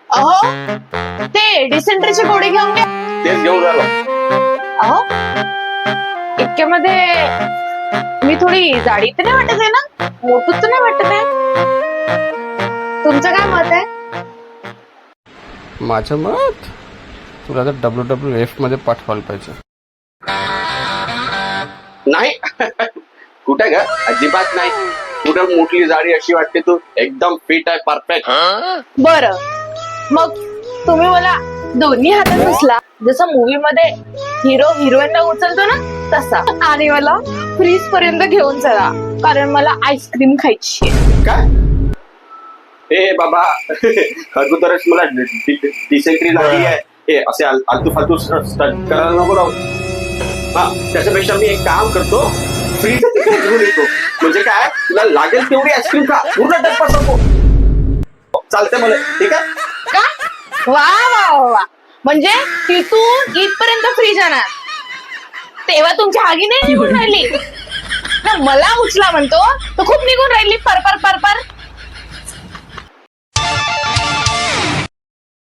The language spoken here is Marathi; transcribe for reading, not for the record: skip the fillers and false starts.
अहो ते डिसेंट्रीचे गोळी घेऊन घ्या. तेच घेऊन झालो. अहो इतक्यामध्ये मी थोडी जाडी तर नाही वाटत आहे ना, मोठूच तर नाही वाटत आहे. तुमचं काय मत आहे? माझं मत तुला तर WWF मध्ये पाठवायला पाहिजे. नाही कुठे ग, अजिबात नाही. कुठं मोठी जाडी अशी वाटते, तू एकदम फिट आहे, परफेक्ट. बर मग तुम्ही मला दोन्ही हातात उचला, जसं मूवी मध्ये हिरो हिरोईनला उचलतो ना तसा, आणि मला फ्रीज पर्यंत घेऊन चला, कारण मला आईस्क्रीम खायची आहे. काय? ए बाबा अगोदरच मला डिसेंट्री झाली आहे. हे असे आलतू फालतू स्टंट करायला नको राहू. हा, त्याच्यापेक्षा मी एक काम करतो, फ्रीज तिकडे घेऊन येतो. म्हणजे काय, तुला लागेल तेवढी आईस्क्रीम खा, पूर्ण डब्बा संपव. चालतंय मला, ठीक आहे? का? वा वा वा वा, म्हणजे तिथून इथपर्यंत फ्रीज आणा, तेव्हा तुमची हागी नाही निघून राहिली ना. मला उचला म्हणतो तर खूप निघून राहिली, पर पर पर पर.